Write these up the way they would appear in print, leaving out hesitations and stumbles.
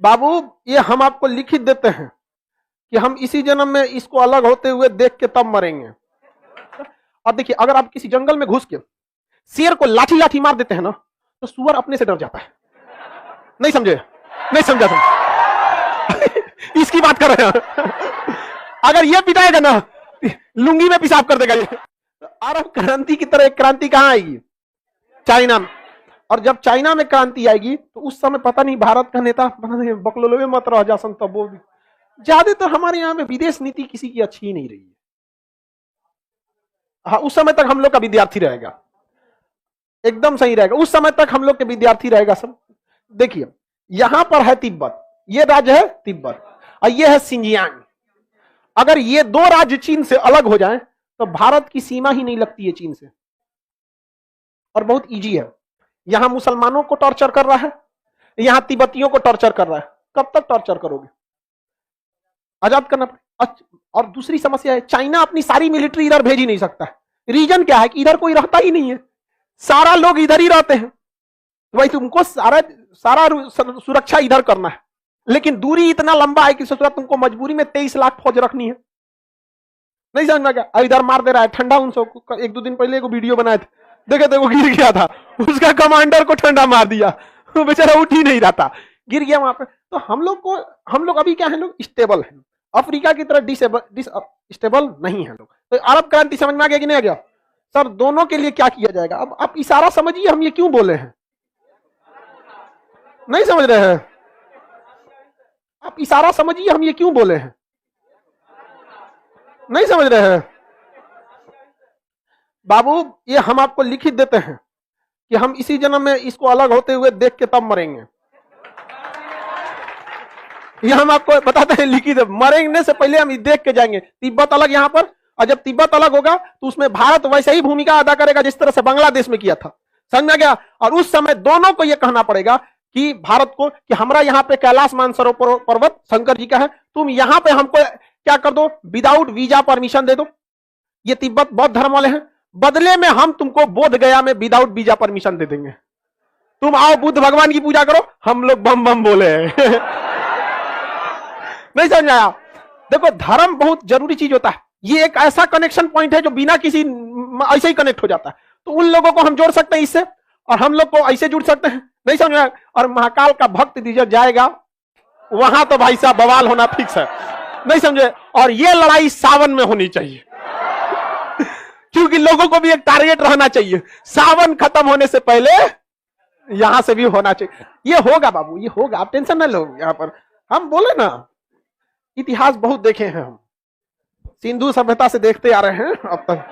बाबू, ये हम आपको लिखित देते हैं कि हम इसी जन्म में इसको अलग होते हुए देख के तब मरेंगे। अब देखिए, अगर आप किसी जंगल में घुस के शेर को लाठी लाठी मार देते हैं ना, तो सुअर अपने से डर जाता है। नहीं समझे? नहीं समझा इसकी बात कर रहे हैं। अगर ये पिटाएगा ना, लुंगी में पेशाब कर देगा ये। अरब क्रांति की तरह एक क्रांति कहां आएगी? चाइना में। और जब चाइना में क्रांति आएगी तो उस समय पता नहीं भारत का नेता बकलोलवे मत रह जासन, तब वो भी ज्यादातर हमारे यहाँ में विदेश नीति किसी की अच्छी ही नहीं रही है। हाँ, उस समय तक हम लोग का विद्यार्थी रहेगा, एकदम सही रहेगा। उस समय तक हम लोग के विद्यार्थी रहेगा सब। देखिए, यहां पर है तिब्बत, ये राज्य है तिब्बत, और ये है सिंजियांग। अगर ये दो राज्य चीन से अलग हो जाएं तो भारत की सीमा ही नहीं लगती है चीन से, और बहुत इजी है। यहां मुसलमानों को टॉर्चर कर रहा है, यहां तिब्बतियों को टॉर्चर कर रहा है। कब तक टॉर्चर करोगे? आजाद करना पड़ेगा। और दूसरी समस्या है, चाइना अपनी सारी मिलिट्री इधर भेज ही नहीं सकता है। रीजन क्या है कि इधर कोई रहता ही नहीं है, सारा लोग इधर ही रहते हैं। तो भाई तुमको सारा सुरक्षा इधर करना है, लेकिन दूरी इतना लंबा है कि तुमको मजबूरी में 23 लाख फौज रखनी है। नहीं समझ में गया? इधर मार दे रहा है ठंडा। उनसे एक दो दिन पहले एक वीडियो बनाए थे, देखे थे, वो गिर गया था, उसका कमांडर को ठंडा मार दिया, वो बेचारा उठ ही नहीं रहा था, गिर गया वहां पे। तो हम लोग अभी क्या है, लोग स्टेबल हैं। अफ्रीका की तरह डिसस्टेबल नहीं है लोग। तो अरब क्रांति समझ में आ गया कि नहीं आ गया? सर, दोनों के लिए क्या किया जाएगा? अब आप इशारा समझिए हम ये क्यों बोले हैं। नहीं समझ रहे हैं? आप इशारा समझिए हम ये क्यों बोले हैं। नहीं समझ रहे हैं? बाबू, ये हम आपको लिखित देते हैं कि हम इसी जन्म में इसको अलग होते हुए देख के तब मरेंगे। ये हम आपको बताते हैं लिखित, मरेंगे से पहले हम देख के जाएंगे। तिब्बत अलग यहां पर, और जब तिब्बत अलग होगा तो उसमें भारत वैसे ही भूमिका अदा करेगा जिस तरह से बांग्लादेश में किया था। समझ में गया? और उस समय दोनों को यह कहना पड़ेगा कि भारत को कि हमारा यहाँ पे कैलाश मानसरोवर पर्वत शंकर जी का है, तुम यहाँ पे हमको क्या कर दो, विदाउट वीजा परमिशन दे दो। ये तिब्बत बौद्ध धर्म वाले हैं, बदले में हम तुमको बोध गया में विदाउट वीजा परमिशन दे देंगे। तुम आओ बुद्ध भगवान की पूजा करो, हम लोग बम बम बोले हैं। नहीं समझ आया? देखो, धर्म बहुत जरूरी चीज होता है। ये एक ऐसा कनेक्शन पॉइंट है जो बिना किसी ऐसे ही कनेक्ट हो जाता है। तो उन लोगों को हम जोड़ सकते हैं इससे, और हम लोग को ऐसे जुड़ सकते हैं। नहीं समझ आया? और महाकाल का भक्त दीजिए जाएगा वहां तो भाई साहब बवाल होना फिक्स है। नहीं समझे? और ये लड़ाई सावन में होनी चाहिए, क्योंकि लोगों को भी एक टारगेट रहना चाहिए। सावन खत्म होने से पहले यहां से भी होना चाहिए। ये होगा बाबू, ये होगा, आप टेंशन ना लो। यहां पर हम बोले ना, इतिहास बहुत देखे हैं हम, सिंधु सभ्यता से देखते आ रहे हैं अब तक।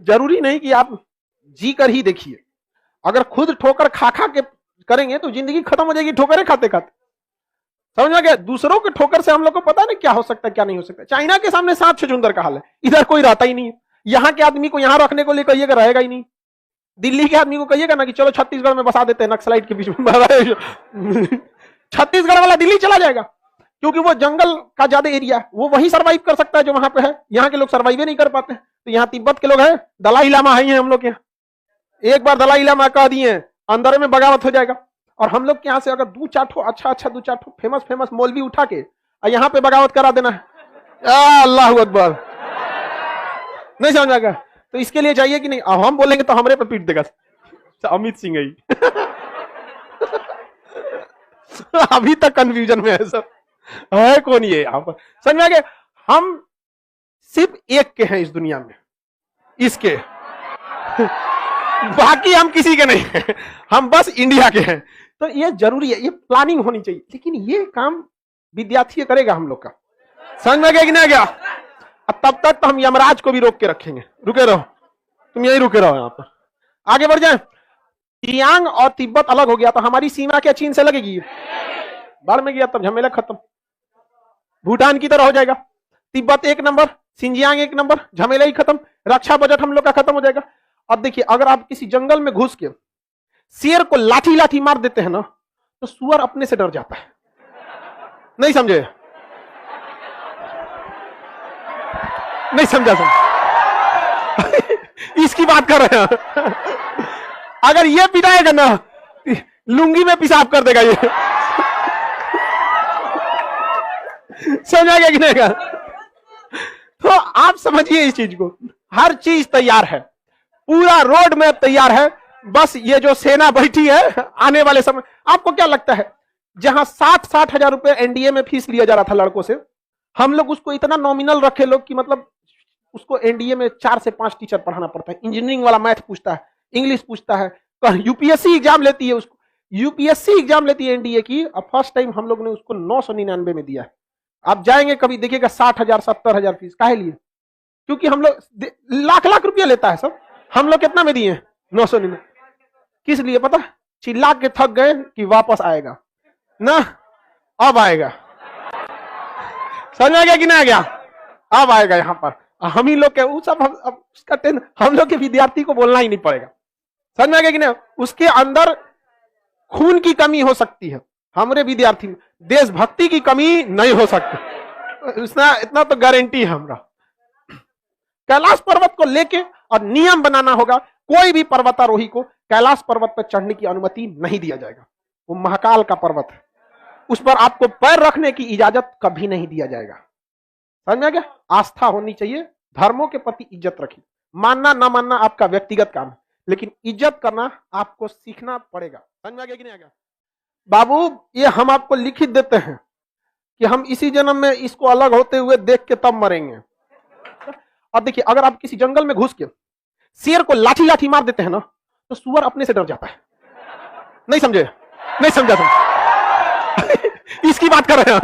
जरूरी नहीं कि आप जी कर ही देखिए। अगर खुद ठोकर खा खा के करेंगे तो जिंदगी खत्म हो जाएगी ठोकरें खाते खाते। समझ में गया? दूसरों के ठोकर से हम लोग को पता नहीं क्या हो सकता है क्या नहीं हो सकता। चाइना के सामने सांप छुछुंदर का हाल है, इधर कोई रहता ही नहीं है। यहाँ के आदमी को यहाँ रखने को लिए कहिएगा, रहेगा ही नहीं। दिल्ली के आदमी को कहिएगा ना कि चलो छत्तीसगढ़ में बसा देते हैं नक्सलाइट के बीच में, छत्तीसगढ़ वाला दिल्ली चला जाएगा, क्योंकि वो जंगल का ज्यादा एरिया है, वो वही सर्वाइव कर सकता है जो वहां पे है। यहाँ के लोग सर्वाइव नहीं कर पाते। तो यहाँ तिब्बत के लोग हैं, दलाई लामा है हम लोग यहाँ। एक बार दलाई लामा कह दिए, अंदर में बगावत हो जाएगा। और हम लोग के यहाँ से अगर दो चार ठो अच्छा दो चार ठो फेमस मौलवी उठा के यहाँ पे बगावत करा देना है, अल्लाह अकबर। नहीं समझ आएगा? तो इसके लिए चाहिए कि नहीं, हम बोलेंगे तो हमारे पे पीट देगा अमित सिंह ही। अभी तक कंफ्यूजन में है सब, है कौन ये यहाँ पर? समझ में आ गया? हम सिर्फ एक के हैं इस दुनिया में, इसके बाकी हम किसी के नहीं हैं, हम बस इंडिया के हैं। तो ये जरूरी है, ये प्लानिंग होनी चाहिए। लेकिन ये काम विद्यार्थी करेगा हम लोग का। समझ में गया कि नहीं गया? अब तब तक तो हम यमराज को भी रोक के रखेंगे। रुके रहो, तुम यही रुके रहो, यहाँ पर आगे बढ़ जाए। सियांग और तिब्बत अलग हो गया तो हमारी सीमा क्या चीन से लगेगी? बाढ़ में गया तब झमेला खत्म, भूटान की तरह हो जाएगा। तिब्बत एक नंबर, सिंजियांग एक नंबर, झमेला ही खत्म। रक्षा बजट हम लोग का खत्म हो जाएगा। अब देखिए, अगर आप किसी जंगल में घुस के शेर को लाठी लाठी मार देते हैं ना, तो सुअर अपने से डर जाता है। नहीं समझे? नहीं समझा इसकी बात कर रहे हैं। अगर ये पिटाएगा ना, लुंगी में पेशाब कर देगा ये। समझा गया कि नहीं गया? तो आप समझिए इस चीज को, हर चीज तैयार है, पूरा रोड मैप तैयार है, बस ये जो सेना बैठी है आने वाले समय। आपको क्या लगता है, जहां 60-60 हजार रुपए एनडीए में फीस लिया जा रहा था लड़कों से, हम लोग उसको इतना नॉमिनल रखे लोग कि मतलब उसको एनडीए में 4 से 5 टीचर पढ़ाना पड़ता है। इंजीनियरिंग वाला मैथ पूछता है, इंग्लिश पूछता है, यूपीएससी एग्जाम लेती है, उसको यूपीएससी एग्जाम लेती है एनडीए की, और फर्स्ट टाइम हम लोग ने उसको 999 में दिया है। आप जाएंगे कभी देखिएगा 60,000 70,000 फीस, काहे लिए? क्योंकि हम लोग लाख लाख रुपया लेता है सब, हम लोग कितना में दिए? 999। किस लिए पता? चिल्ला के थक गए कि वापस आएगा ना, अब आएगा। समझ आ गया कि नहीं आ गया? अब आएगा यहाँ पर। हम ही लोग के वो सब अब उसका हम लोग के विद्यार्थी को बोलना ही नहीं पड़ेगा। समझ में आ गया कि नहीं? उसके अंदर खून की कमी हो सकती है, हमारे विद्यार्थी में देशभक्ति की कमी नहीं हो सकती, इतना तो गारंटी है हमरा। कैलाश पर्वत को लेके और नियम बनाना होगा, कोई भी पर्वतारोही को कैलाश पर्वत पर चढ़ने की अनुमति नहीं दिया जाएगा। वो महाकाल का पर्वत है, उस पर आपको पैर रखने की इजाजत कभी नहीं दिया जाएगा। समझ में आ गया? आस्था होनी चाहिए, धर्मों के प्रति इज्जत रखिए, मानना ना मानना आपका व्यक्तिगत काम है, लेकिन इज्जत करना आपको सीखना पड़ेगा। समझ में आ गया कि नहीं आ गया? बाबू, ये हम आपको लिखित देते हैं कि हम इसी जन्म में इसको अलग होते हुए देख के तब मरेंगे। अब देखिए, अगर आप किसी जंगल में घुस के शेर को लाठी लाठी मार देते हैं ना, तो सुअर अपने से डर जाता है। नहीं समझे? नहीं समझा तुम? इसकी बात कर रहे हैं।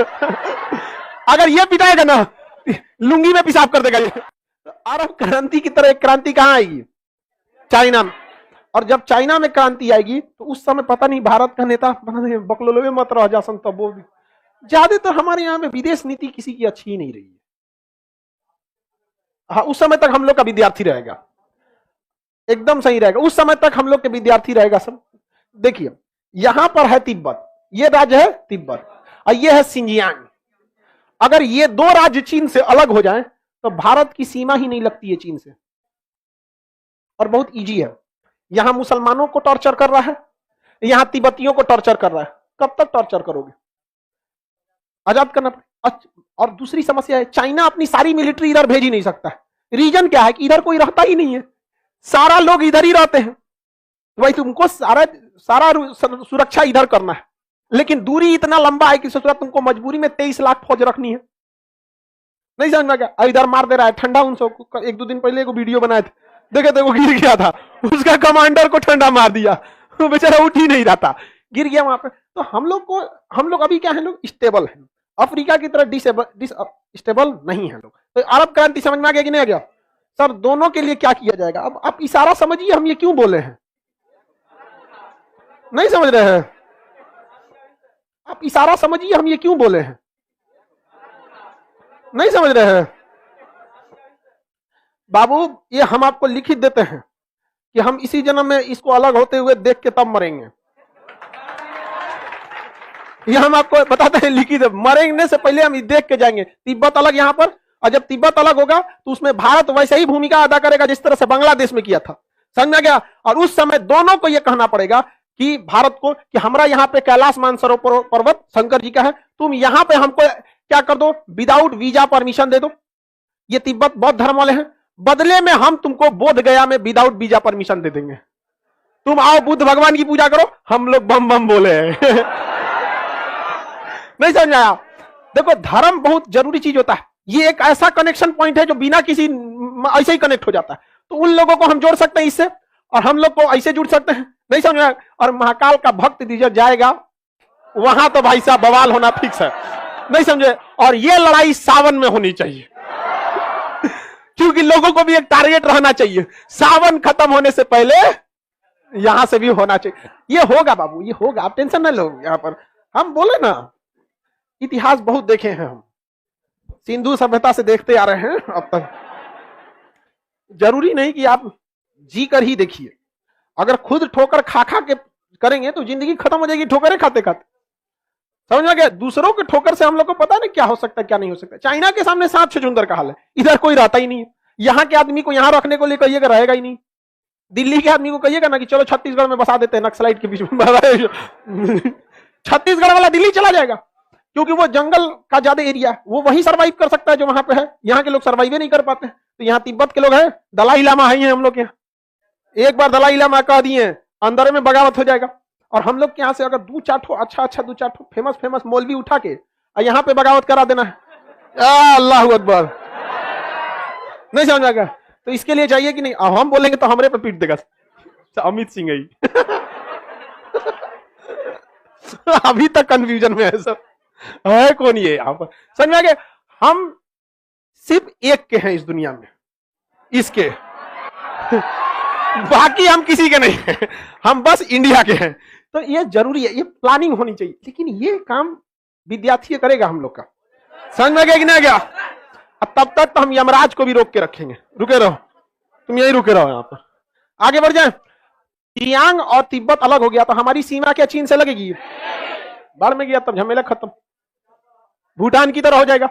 अगर ये पिटाएगा ना, लुंगी में पेशाब कर देगा ये। अरब क्रांति की तरह एक क्रांति कहां आएगी? चाइना में। और जब चाइना में क्रांति आएगी तो उस समय पता नहीं भारत का नेता बकलोलवे मत रह जा तब वो भी। ज्यादातर हमारे यहाँ में विदेश नीति किसी की अच्छी ही नहीं रही है। हाँ, उस समय तक हम लोग का विद्यार्थी रहेगा, एकदम सही रहेगा, उस समय तक हम लोग के विद्यार्थी रहेगा सब। देखिए, यहां पर है तिब्बत, ये राज्य है तिब्बत, और ये है सिंजियांग। अगर ये दो राज्य चीन से अलग हो जाएं तो भारत की सीमा ही नहीं लगती है चीन से, और बहुत इजी है। यहां मुसलमानों को टॉर्चर कर रहा है, यहां तिब्बतियों को टॉर्चर कर रहा है। कब तक टॉर्चर करोगे? आजाद करना पड़ेगा। और दूसरी समस्या है, चाइना अपनी सारी मिलिट्री इधर भेज ही नहीं सकता है। रीजन क्या है कि इधर कोई रहता ही नहीं है, सारा लोग इधर ही रहते हैं। भाई तुमको सारा सुरक्षा इधर करना है, लेकिन दूरी इतना लंबा है कि सोच रहा तुमको मजबूरी में 23 लाख फौज रखनी है। नहीं समझ में गया? इधर मार दे रहा है ठंडा। उन सबको 1-2 दिन पहले एक वीडियो बनाए थे, देखे थे, वो गिर गया था, उसका कमांडर को ठंडा मार दिया, वो बेचारा उठ ही नहीं रहा था, गिर गया वहां पे। तो हम लोग अभी क्या है, लोग स्टेबल है, अफ्रीका की तरह डिसस्टेबल नहीं है लोग। तो अरब क्रांति समझ में आ गया कि नहीं आ गया? सर, दोनों के लिए क्या किया जाएगा? अब आप इशारा समझिए, हम ये क्यों बोले हैं? नहीं समझ रहे हैं? आप इशारा समझिए, हम ये क्यों बोले हैं? नहीं समझ रहे हैं? बाबू, ये हम आपको लिखित देते हैं कि हम इसी जन्म में इसको अलग होते हुए देख के तब मरेंगे। ये हम आपको बताते हैं लिखित, मरेंगे से पहले हम देख के जाएंगे। तिब्बत अलग यहां पर, और जब तिब्बत अलग होगा तो उसमें भारत वैसे ही भूमिका अदा करेगा जिस तरह से बांग्लादेश में किया था। समझ में गया? और उस समय दोनों को यह कहना पड़ेगा कि भारत को कि हमारा यहाँ पे कैलाश मानसरोवर पर्वत शंकर जी का है, तुम यहाँ पे हमको क्या कर दो, विदाउट वीजा परमिशन दे दो। ये तिब्बत बौद्ध धर्म वाले हैं, बदले में हम तुमको बोध गया में विदाउट वीजा परमिशन दे देंगे, तुम आओ बुद्ध भगवान की पूजा करो, हम लोग बम बम बोले हैं। नहीं समझ आया? देखो, धर्म बहुत जरूरी चीज होता है, ये एक ऐसा कनेक्शन पॉइंट है जो बिना किसी ऐसे ही कनेक्ट हो जाता है। तो उन लोगों को हम जोड़ सकते हैं इससे, और हम लोग को ऐसे जुड़ सकते हैं। नहीं समझ आया? और महाकाल का भक्त दीजिए जाएगा वहां तो भाई साहब बवाल होना फिक्स है। नहीं समझे? और ये लड़ाई सावन में होनी चाहिए, क्योंकि लोगों को भी एक टारगेट रहना चाहिए, सावन खत्म होने से पहले यहां से भी होना चाहिए। ये होगा बाबू, ये होगा, आप टेंशन न लो। यहां पर हम बोले ना, इतिहास बहुत देखे हैं हम, सिंधु सभ्यता से देखते आ रहे हैं अब तक। जरूरी नहीं कि आप जी कर ही देखिए, अगर खुद ठोकर खा खा के करेंगे तो जिंदगी खत्म हो जाएगी ठोकरें खाते खाते। समझ में गया? दूसरों के ठोकर से हम लोग को पता नहीं क्या हो सकता है क्या नहीं हो सकता। चाइना के सामने 7 छुछुंदर का हाल है, इधर कोई रहता ही नहीं है। यहाँ के आदमी को यहाँ रखने को लिए कहिएगा, रहेगा ही नहीं। दिल्ली के आदमी को कहिएगा ना कि चलो छत्तीसगढ़ में बसा देते हैं नक्सलाइट के बीच में, छत्तीसगढ़ वाला दिल्ली चला जाएगा, क्योंकि वो जंगल का ज्यादा एरिया है, वो वही सर्वाइव कर सकता है जो वहां पे है। यहाँ के लोग सर्वाइव नहीं कर पाते हैं। तो यहाँ तिब्बत के लोग हैं, दलाई लामा है हम लोग के यहाँ। एक बार दलाई लामा कह दिए अंदर में बगावत हो जाएगा। और हम लोग के यहाँ से अगर दो चार अच्छा दो चार फेमस मौलवी उठा के यहाँ पे बगावत करा देना है, अल्लाह अकबर, नहीं समझ आएगा। तो इसके लिए चाहिए कि नहीं, हम बोलेंगे तो हमारे पे पीट देगा अमित सिंह ही। अभी तक कंफ्यूजन में है सर, है कौन ये आप समझ में आ गए। हम सिर्फ एक के हैं इस दुनिया में, इसके बाकी हम किसी के नहीं हैं, हम बस इंडिया के हैं। तो ये जरूरी है, ये प्लानिंग होनी चाहिए। लेकिन ये काम विद्यार्थी करेगा हम लोग का, समझ में आ गया कि नहीं गया। तब तक तो हम यमराज को भी रोक के रखेंगे, रुके रहो तुम, यही रुके रहो, यहाँ पर आगे बढ़ जाए। सियांग और तिब्बत अलग हो गया तो हमारी सीमा क्या चीन से लगेगी, बाढ़ में गया तब झमेला खत्म, भूटान की तरह हो जाएगा।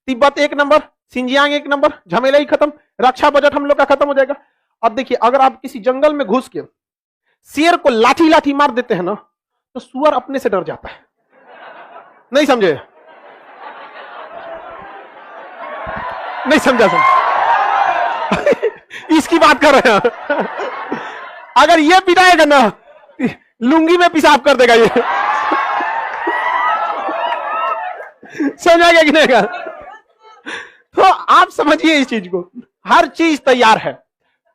तिब्बत एक नंबर, सिंजियांग एक नंबर, झमेला ही खत्म, रक्षा बजट हम लोग का खत्म हो जाएगा। अब देखिए, अगर आप किसी जंगल में घुस के शेर को लाठी लाठी मार देते हैं ना, तो सुअर अपने से डर जाता है, नहीं समझे, नहीं समझा इसकी बात कर रहे हैं। अगर ये पिटाएगा ना, लुंगी में पेशाब कर देगा ये, समझा गया कि नहीं गया। तो आप समझिए इस चीज को, हर चीज तैयार है,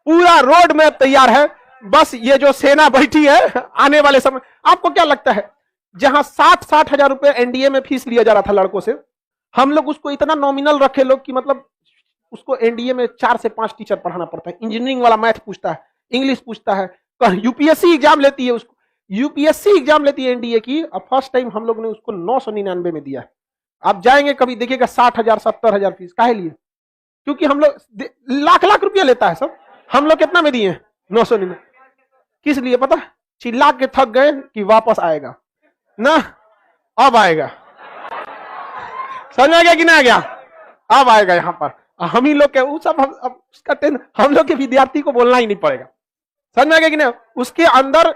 पूरा रोड मैप तैयार है। बस ये जो सेना बैठी है आने वाले समय, आपको क्या लगता है जहां 60 हजार रुपए एनडीए में फीस लिया जा रहा था लड़कों से, हम लोग उसको इतना नॉमिनल रखे लोग कि मतलब उसको एनडीए में 4 से 5 टीचर पढ़ाना पड़ता है। इंजीनियरिंग वाला मैथ पूछता है, इंग्लिश पूछता है, यूपीएससी एग्जाम लेती है, उसको यूपीएससी एग्जाम लेती है एनडीए की। अब फर्स्ट टाइम हम लोग ने उसको 999 में दिया है। आप जाएंगे कभी देखिएगा 60,000 70,000 फीस, काहे लिए, क्योंकि हम लोग लाख रुपया लेता है सब, हम लोग कितना में दिए 999। किस लिए पता, चिल्ला के थक गए कि वापस आएगा ना, अब आएगा, समझ में आ गया कि नहीं आ गया, अब आएगा यहाँ पर। हम ही लोग के वो सब हम लोग के विद्यार्थी को बोलना ही नहीं पड़ेगा, समझ में आ गया कि नहीं। उसके अंदर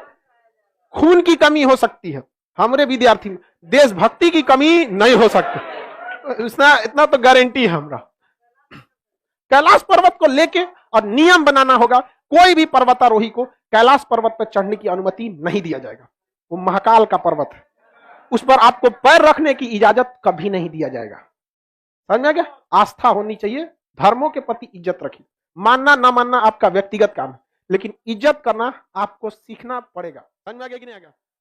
खून की कमी हो सकती है, हमारे विद्यार्थी में देशभक्ति की कमी नहीं हो सकती, इतना तो गारंटी है हमरा। कैलाश पर्वत को लेके और नियम बनाना होगा, कोई भी पर्वतारोही को कैलाश पर्वत पर चढ़ने की अनुमति नहीं दिया जाएगा। वो महाकाल का पर्वत है, उस पर आपको पैर रखने की इजाजत कभी नहीं दिया जाएगा, समझ में आ गया। आस्था होनी चाहिए, धर्मों के प्रति इज्जत रखिए, मानना ना मानना आपका व्यक्तिगत काम है, लेकिन इज्जत करना आपको सीखना पड़ेगा, समझ में आ गया कि नहीं आ गया।